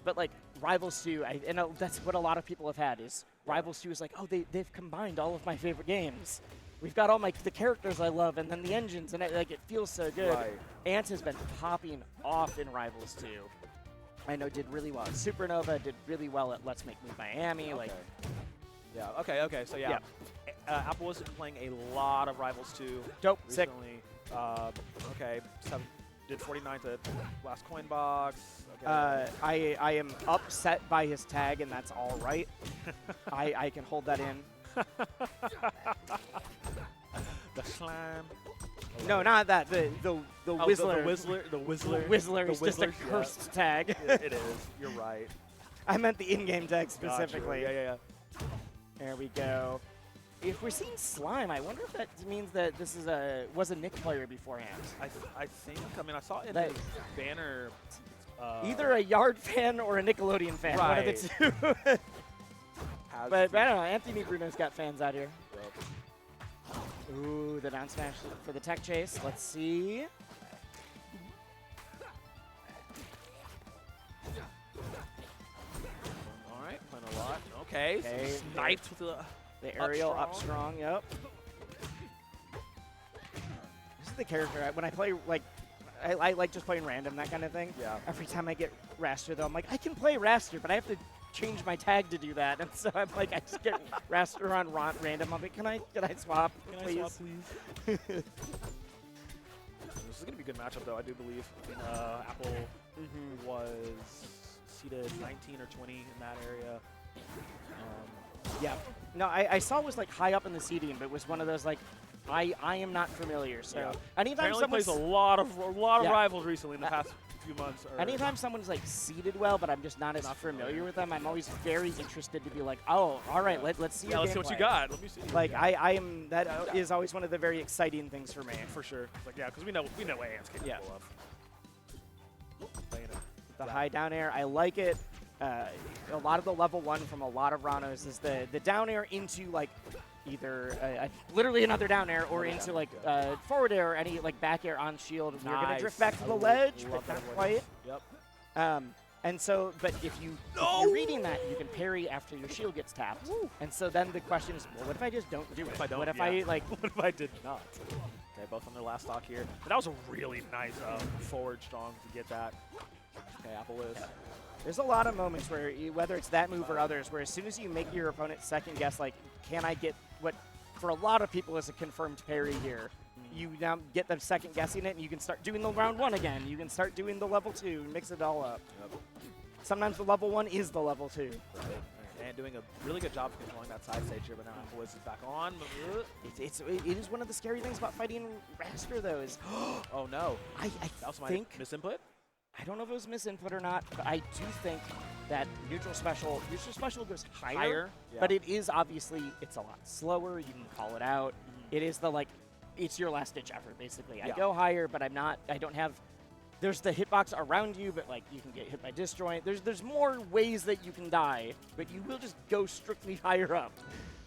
But like Rivals 2, that's what a lot of people have had is Rivals 2 is like, oh, they've combined all of my favorite games. We've got all the characters I love, and then the engines, and it feels so good. Right. Ant has been popping off in Rivals 2. I know did really well at Supernova, did really well at Let's Make Move Miami. Okay. Like, yeah. Okay. So yeah, AppleWiz been playing a lot of Rivals 2. Dope. Sick. Recently. Okay. Did 49th at last coin box. Okay. I am upset by his tag, and that's all right. I can hold that in. The slam. No, not that. The Whistler. The Whistler. Whistler is just a cursed tag. It is. You're right. I meant the in-game tag specifically. Gotcha. Yeah. There we go. If we're seeing slime, I wonder if that means that this is was a Nick player beforehand. I think. I mean, I saw it in That- the banner. Either a Yard fan or a Nickelodeon fan. One of the two. But I don't know. Anthony Bruno's got fans out here. Ooh, the down smash for the tech chase. Let's see. All right, playing a lot. Okay. Okay. Sniped with The aerial up strong. Yep. This is the character. When I play, like, I like just playing random, that kind of thing. Yeah. Every time I get Raster, though, I'm like, I can play Raster, but I have to change my tag to do that. And so I'm like, I just get Raster on random. I'm like, can I swap, please? Can I swap, please? This is going to be a good matchup, though, I do believe. I mean, Apple was seeded 19 or 20 in that area. Yeah. No, I saw it was like high up in the seeding, but it was one of those like, I am not familiar. So anytime Apparently someone's plays a lot of rivals recently in the past few months. anytime someone's like seeded well, but I'm just not as familiar with them, I'm always very interested to be like, oh, all right, let's see. Let's see what you got. Let me see. Like I am. That is always one of the very exciting things for me. For sure. It's like because we know what Ant's capable of. Playing it. The high down air, I like it. A lot of the level 1 from a lot of Ranos is the down air into like either literally another down air or into like forward air or any like back air on shield. You're gonna drift back to the ledge, but not quite. Yep. And so, but if you're reading that, you can parry after your shield gets tapped. Woo. And so then the question is, well, what if I just don't do it? What if I like? What if I did not? Okay, both on their last stock here. But that was a really nice forward strong to get that. Okay, AppleWiz. Yeah. There's a lot of moments where, whether it's that move or others, where as soon as you make your opponent second guess, like, can I get what, for a lot of people is a confirmed parry here, you now get them second guessing it, and you can start doing the round 1 again. You can start doing the level 2, mix it all up. Yep. Sometimes the level 1 is the level 2. Right. And doing a really good job of controlling that side stage here, but now AppleWiz is back on. It is one of the scary things about fighting Raster, though, is oh no. I that was my think misinput? I don't know if it was misinput or not, but I do think that neutral special goes higher, but it is obviously, it's a lot slower. You can call it out. It is the, like, it's your last ditch effort, basically. I go higher, but I don't have, there's the hitbox around you, but like you can get hit by disjoint. There's more ways that you can die, but you will just go strictly higher up.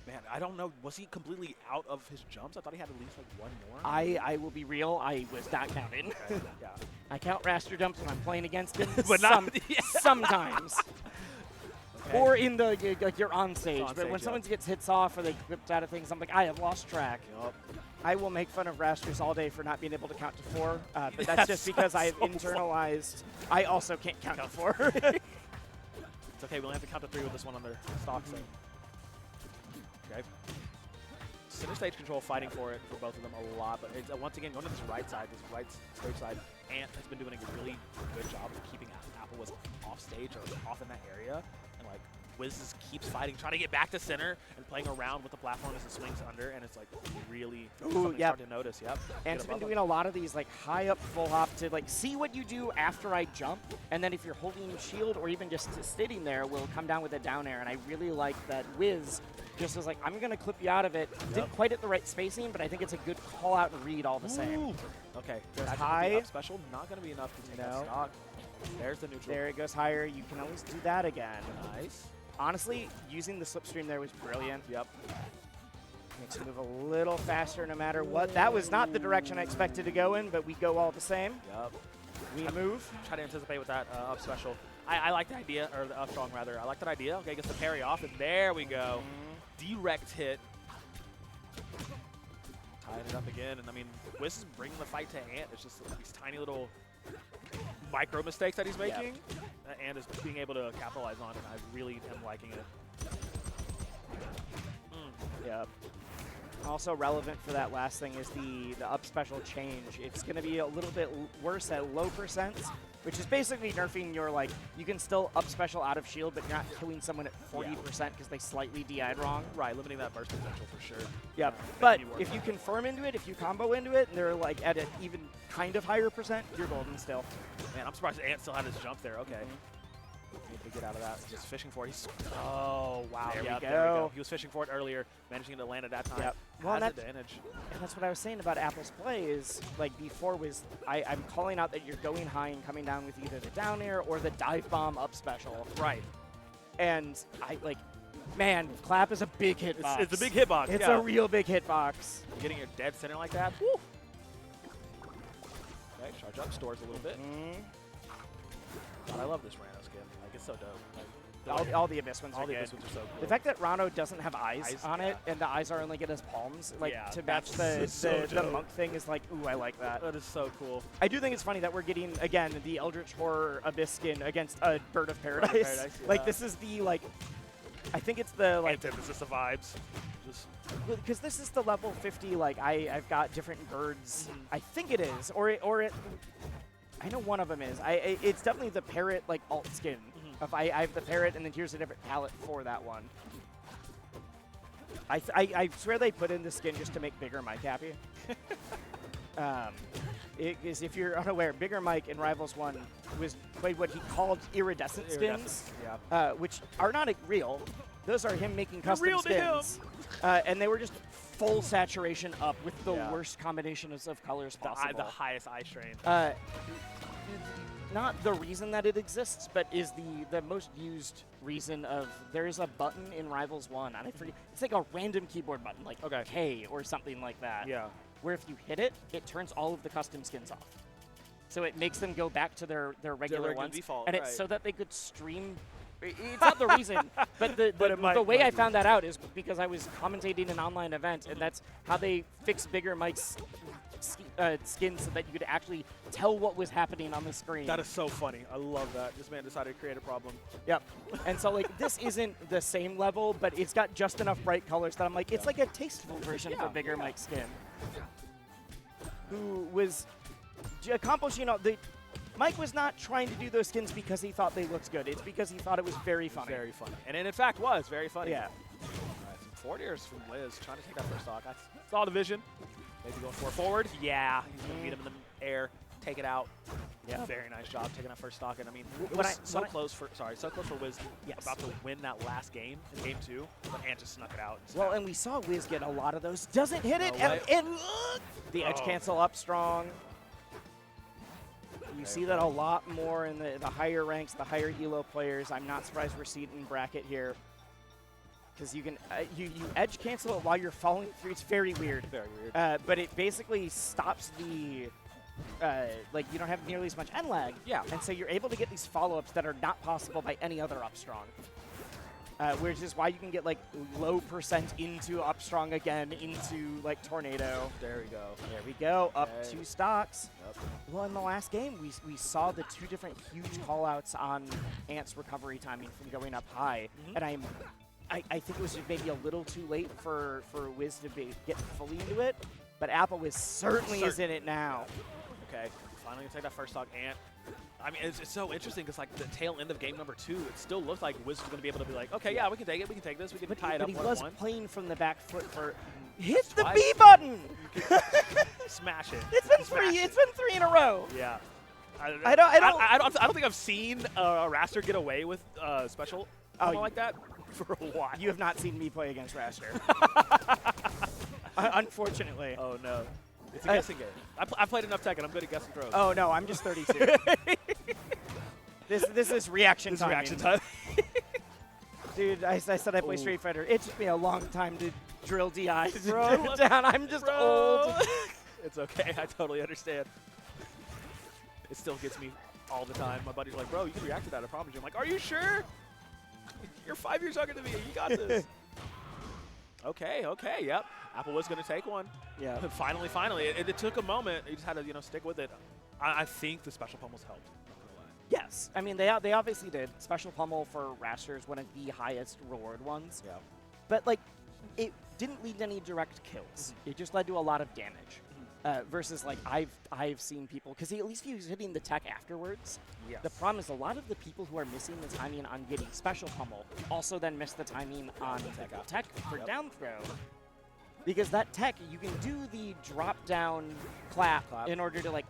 Man, I don't know. Was he completely out of his jumps? I thought he had at least like one more. I will be real. I was not counting. Okay, yeah. I count Raster jumps when I'm playing against him, but not sometimes. Okay. Or in the like you're on stage, on but stage, when someone gets hits off or they whipped out of things, I'm like, I have lost track. Yep. I will make fun of Rasters all day for not being able to count to 4, but that's just because I have internalized. I also can't count to 4. It's okay. We only have to count to 3 with this one on their stock. So. Okay. Center stage control fighting for it for both of them a lot, but it's, once again, going to this right stage side, Ant has been doing a really good job of keeping AppleWiz off stage or off in that area, and like Wiz just keeps fighting, trying to get back to center and playing around with the platform as it swings under, and it's like really something starting to notice. Yep. Ant's been doing a lot of these like high up full hop to like see what you do after I jump, and then if you're holding shield or even just sitting there, will come down with a down air, and I really like that Wiz just was like, I'm going to clip you out of it. Didn't quite at the right spacing, but I think it's a good call out and read all the same. Okay, goes that's high. Special, not going to be enough to take that stock. There's the neutral. There it goes higher. You can always do that again. Nice. Honestly, using the slipstream there was brilliant. Yep. Makes it move a little faster no matter what. That was not the direction I expected to go in, but we go all the same. Yep. We move. Try to anticipate with that up special. I like the idea, or the up strong rather. I like that idea. Okay, gets the parry off, and there we go. Direct hit. Tying it up again, and I mean, Wiz is bringing the fight to Ant. It's just these tiny little micro mistakes that he's making, that Ant is being able to capitalize on, and I really am liking it. Yeah. Also relevant for that last thing is the up special change. It's going to be a little bit worse at low percents, which is basically nerfing your, like, you can still up special out of shield, but you're not killing someone at 40% because they slightly DI'd wrong. Right, limiting that burst potential for sure. Yeah, but if you confirm into it, if you combo into it, and they're like at an even kind of higher percent, you're golden still. Man, I'm surprised Ant still had his jump there. Okay. Need to get out of that. Just fishing for it. Oh, wow. There we There we go. go. He was fishing for it earlier, managing to land at that time. Yep. Well, Has that's, advantage. and that's what I was saying about Apple's play is, like, before was, I'm calling out that you're going high and coming down with either the down air or the dive bomb up special. Right. And man, clap is a big hitbox. It's a big hitbox. It's yeah. a real big hitbox. Getting your dead center like that. Woo. Okay, charge up, stores a little bit. God, I love this Rano skin. Like, it's so dope. Like, All the Abyss ones all are the good. Abyss ones are so cool. The fact that Rano doesn't have eyes on it, yeah. and the eyes are only good as palms, like, Yeah, to match that's so the dope. monk thing is like, ooh, I like that. That is so cool. I do think it's funny that we're getting, again, the Eldritch Horror Abyss skin against a Bird of Paradise. Paradise, Like, yeah. this is the, like, I think it's the, like, Antithesis of vibes. Just because this is the level 50, like, I've got different birds. I think it is, or it I know one of them is. It's definitely the parrot, like, alt skin. If I have the parrot, and then here's a different palette for that one. I swear they put in the skin just to make Bigger Mike happy. Because if you're unaware, Bigger Mike in Rivals 1 played what he called iridescent skins, yeah. which are not real. Those are him making custom real to him. skins. And they were just full saturation up with the Yeah. worst combinations of colors possible. The highest eye strain. Not the reason that it exists, but is the most used reason of there's a button in Rivals 1, and I forget, it's like a random keyboard button, like K or something like that. Yeah. Where if you hit it, it turns all of the custom skins off. So it makes them go back to their regular ones, default, and right. it's so that they could stream. It's not the reason, but the way I found that out is because I was commentating an online event, and that's how they fixed Bigger Mike's skins so that you could actually tell what was happening on the screen. That is so funny. I love that. This man decided to create a problem. Yep. And so, like, this isn't the same level, but it's got just enough bright colors that I'm like, it's like a tasteful version of a Bigger Mike skin. Who was accomplishing all the... Mike was not trying to do those skins because he thought they looked good. It's because he thought it was very funny. Very funny. And it, in fact, was very funny. Yeah. All right, some forward airs from Liz, trying to take that first stock. That's all the vision. Maybe going forward. Yeah, he's going to beat him in the air, take it out. Yeah. Very nice job taking that first stock. And I mean, it was so close for Wiz about to win that last game in game 2, but Ant just snuck it out. Well, and we saw Wiz get a lot of those. Doesn't hit it, No and the edge cancel up strong. You see that a lot more in the higher ranks, the higher elo players. I'm not surprised we're seeing bracket here. Because you can you edge cancel it while you're falling through. It's very weird. Very weird. But it basically stops the like you don't have nearly as much end lag. Yeah. And so you're able to get these follow-ups that are not possible by any other up strong. Which is why you can get like low percent into up strong again into like tornado. There we go. There we go. Up Okay. 2 stocks. Yep. Well, in the last game, we saw the 2 different huge call-outs on Ant's recovery timing from going up high, and I think it was just maybe a little too late for Wiz to get fully into it, but AppleWiz certainly is in it now. Okay, finally gonna take that first stock. Ant. I mean, it's so interesting because like the tail end of game number 2, it still looked like Wiz was gonna be able to be like, okay, yeah, we can take it, we can take this, we can tie it up But he 1-1. was playing from the back foot for hit the Twice. B button. Smash it. It's been Smash 3. it. It's been 3 in a row. Yeah. I don't think I've seen a Raster get away with special combo like that for a while. You have not seen me play against Raster. Unfortunately. Oh no. It's a guessing game. I've played enough Tekken. I'm good at guessing throws. Oh no, I'm just 32. This is reaction time. Reaction time. Dude, I said I play Street Fighter. It took me a long time to drill DI Bro, down. I'm just old. It's okay. I totally understand. It still gets me all the time. My buddies are like, bro, you can react to that, I promise you. I'm like, are you sure? You're 5 years younger than me. You got this. Okay, yep. AppleWiz going to take one. Yeah. Finally. It took a moment. You just had to, stick with it. I think the special pummels helped. Yes. I mean, they obviously did. Special pummel for Raster is one of the highest reward ones. Yeah. But, like, it didn't lead to any direct kills. It just led to a lot of damage. Versus, like, I've seen people, because at least he was hitting the tech afterwards. Yes. The problem is a lot of the people who are missing the timing on getting special pummel also then miss the timing on the tech for down throw. Because that tech, you can do the drop down clap in order to like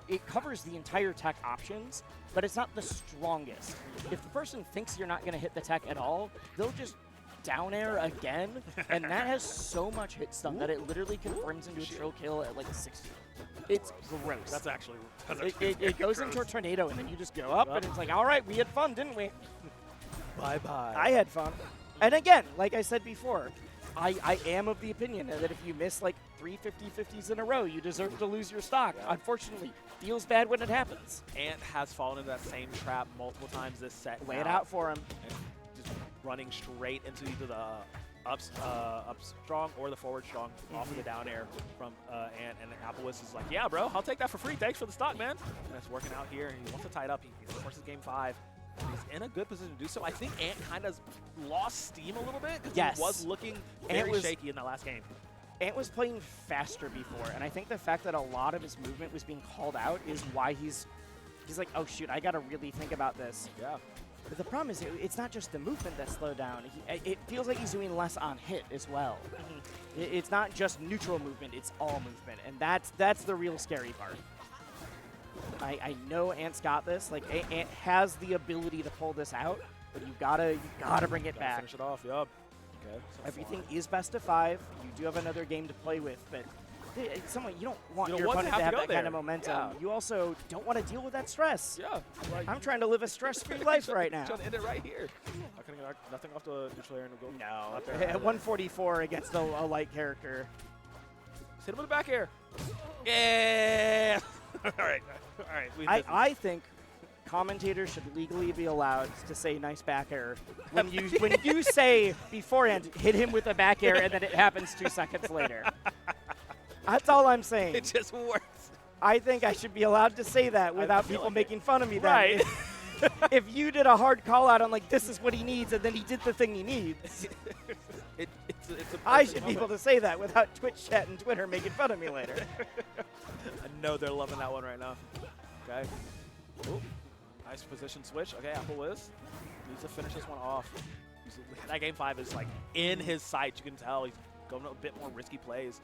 it covers the entire tech options, but it's not the strongest. If the person thinks you're not going to hit the tech at all, they'll just down air again, and that has so much hit stun that it literally confirms into a trill kill at like a 60. It's gross. That's actually it goes gross. into a tornado, and then you just go up, and it's like, all right, we had fun, didn't we? Bye-bye. I had fun. And again, like I said before, I am of the opinion that if you miss like 3 50-50s in a row, you deserve to lose your stock. Yeah. Unfortunately, feels bad when it happens. Ant has fallen into that same trap multiple times this set. Lay it out for him. And just running straight into either the up strong or the forward strong off of the down air from Ant. And AppleWiz is like, yeah, bro, I'll take that for free. Thanks for the stock, man. And it's working out here. He wants to tie it up. He forces game 5. He's in a good position to do so. I think Ant kind of lost steam a little bit because he was looking very shaky in that last game. Ant was playing faster before, and I think the fact that a lot of his movement was being called out is why he's like, oh shoot, I got to really think about this. Yeah. But the problem is it's not just the movement that slowed down. It feels like he's doing less on hit as well. It's not just neutral movement, it's all movement, and that's the real scary part. I know Ant's got this. Like, Ant has the ability to pull this out, but you gotta bring it back. Finish it off, yup. Okay. So everything is best of 5. You do have another game to play with, but someone you don't want your opponent opponent to have that there. kind of momentum. Yeah. You also don't want to deal with that stress. Yeah. Like, I'm trying to live a stress-free life right now. Trying to end it right here. I couldn't get nothing off the neutral air and go. No. At 144 against a light character. Just hit him with the back air. Yeah. All right. I think commentators should legally be allowed to say nice back air when you say beforehand, hit him with a back air, and then it happens 2 seconds later. That's all I'm saying. It just works. I think I should be allowed to say that without people making fun of me. Right. If you did a hard call out on like, this is what he needs, and then he did the thing he needs, I should be able to say that without Twitch chat and Twitter making fun of me later. I know they're loving that one right now. Okay. Ooh. Nice position switch. Okay, AppleWiz needs to finish this one off. That game 5 is like in his sights. You can tell he's going a bit more risky plays.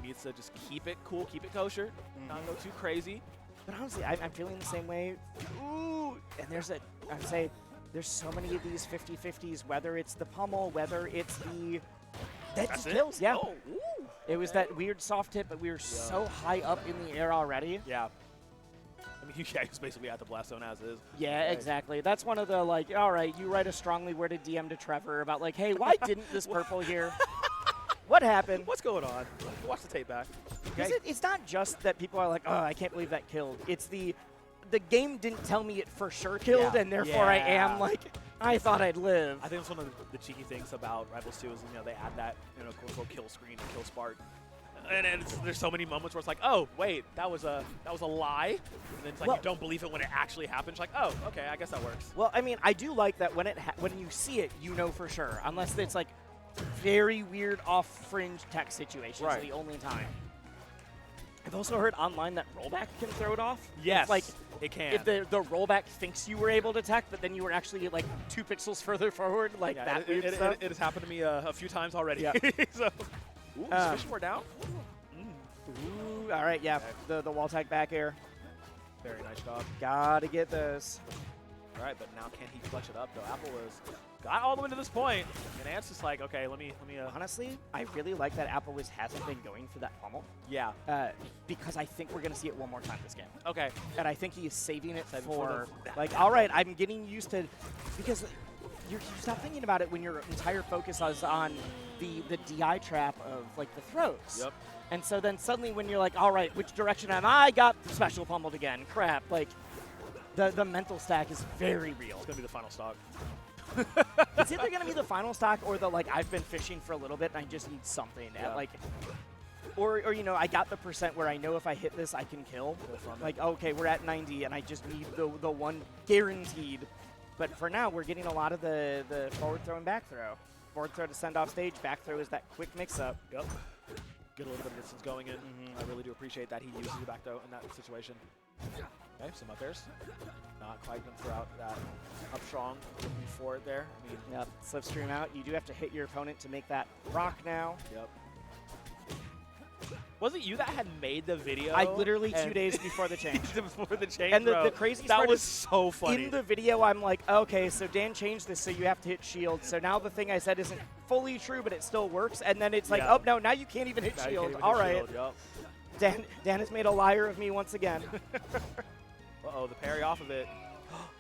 He needs to just keep it cool, keep it kosher, not go too crazy. But honestly, I'm feeling the same way. Ooh, and I'd say there's so many of these 50-50s, whether it's the pummel, whether it's the... That just kills, yeah. Oh, ooh. It was that weird soft hit, but we were so high up in the air already. Yeah. I mean, he was basically at the blast zone as is. Yeah, exactly. That's one of the, like, all right, you write a strongly worded DM to Trevor about, like, hey, why didn't this purple here? What happened? What's going on? Watch the tape back. Okay. It's not just that people are like, oh, I can't believe that killed. It's the game didn't tell me it for sure killed, and therefore I am like, I thought I'd live. I think it's one of the cheeky things about Rivals 2 is, they add that, quote-unquote kill screen, kill spark. And there's so many moments where it's like, oh, wait, that was a lie. And then it's like you don't believe it when it actually happens. Like, oh, okay, I guess that works. Well, I mean, I do like that when you see it, you know for sure. Unless it's like very weird off-fringe tech situations the only time. I've also heard online that rollback can throw it off. Yes, like, it can. If the rollback thinks you were able to tech, but then you were actually like 2 pixels further forward, like that weird stuff. It has happened to me a few times already. Yeah. So, ooh, switching more down. Ooh, all right, yeah, the wall tag back air. Very nice job. Gotta get those. All right, but now can he clutch it up, though? AppleWiz got all the way to this point, and Ant's just like, okay, let me. Honestly, I really like that AppleWiz hasn't been going for that pummel. Yeah. Because I think we're gonna see it one more time this game. Okay. And I think he is saving it for like, all right, I'm getting used to, because you stop thinking about it when your entire focus is on the DI trap of like the throws. Yep. And so then suddenly when you're like, all right, which direction am I? Got special pummeled again. Crap. Like, The mental stack is very real. It's going to be the final stock. It's either going to be the final stock or the, like, I've been fishing for a little bit and I just need something. Yeah. Like, or, you know, I got the percent where I know if I hit this, I can kill. Like, okay, we're at 90 and I just need the one guaranteed. But for now, we're getting a lot of the forward throw and back throw. Forward throw to send off stage. Back throw is that quick mix-up. Yep. Get a little bit of distance going in. I really do appreciate that he uses the back throw in that situation. Okay, some up airs. Not quite going to throw out that up strong. Looking for it there. I mean, Yep, slipstream out. You do have to hit your opponent to make that rock now. Yep. Was it you that had made the video? I literally 2 days before the change. Before the change, And the bro. crazy that part was is so funny. in the video, I'm like, okay, so Dan changed this, so you have to hit shield. So now the thing I said isn't fully true, but it still works. And then it's like, Yeah. oh, no, now you can't even hit Now you shield. can't even All hit right. shield, yep. Dan has made a liar of me once again. Uh-oh, the parry off of it.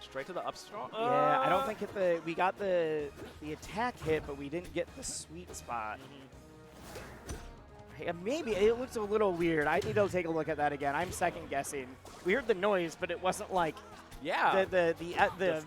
Straight to the up strong. Yeah, I don't think we got the attack hit, but we didn't get the sweet spot. Hey, maybe it looks a little weird. I need to take a look at that again. I'm second guessing. We heard the noise, but it wasn't like Yeah. the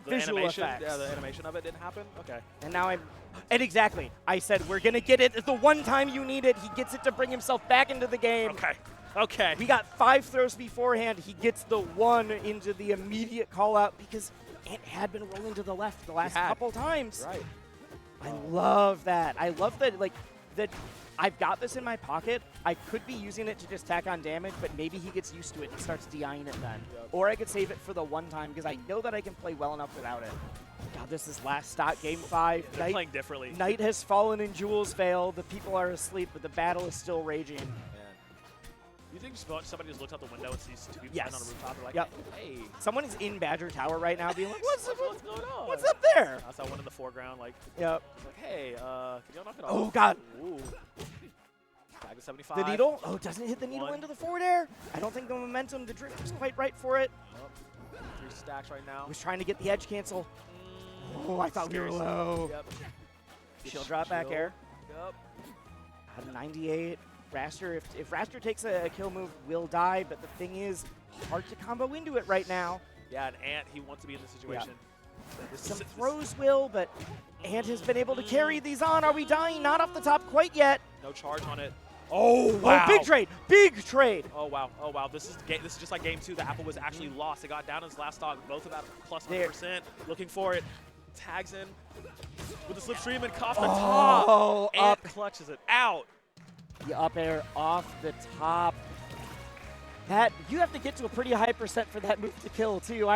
visual animation, effects. Yeah, the animation of it didn't happen. Okay. And now and exactly, I said we're gonna get it. It's the one time you need it. He gets it to bring himself back into the game. Okay. Okay. We got 5 throws beforehand. He gets the 1 into the immediate call out because Ant had been rolling to the left the last couple times. Right. I love that. I love that, like, that I've got this in my pocket. I could be using it to just tack on damage, but maybe he gets used to it and starts DIing it then. Yep. Or I could save it for the one time because I know that I can play well enough without it. God, this is last stock, game 5. They're playing differently. Night has fallen and Jules fail. The people are asleep, but the battle is still raging. Man. You think somebody just looks out the window and sees 2 people Yes. on a rooftop? They're like, Yep. hey. Someone is in Badger Tower right now being like, what's What's going on? What's up there? I saw one in the foreground, like, Yep. like hey, can y'all knock it off? Oh, God. Ooh. Tag to 75. The needle? Oh, doesn't it hit the needle 1. into the forward air? I don't think the momentum, the drift was quite right for it. Oh, 3 stacks right now. I was trying to get the edge cancel. Oh, I thought we were low. Yep. Shield drop back air. Yep. At 98. Raster, if Raster takes a kill move, will die, but the thing is, hard to combo into it right now. Yeah, and Ant, he wants to be in this situation. Some throws will, but Ant has been able to carry these on. Are we dying? Not off the top quite yet. No charge on it. Oh, wow. Oh, big trade. Big trade. Oh, wow. Oh, wow. This is just like game 2 that AppleWiz actually lost. They got down in his last stock. Both about plus 100%. Looking for it. Tags in with the slipstream and off the top. Ant up. clutches it out. The up air off the top. That, you have to get to a pretty high percent for that move to kill, too.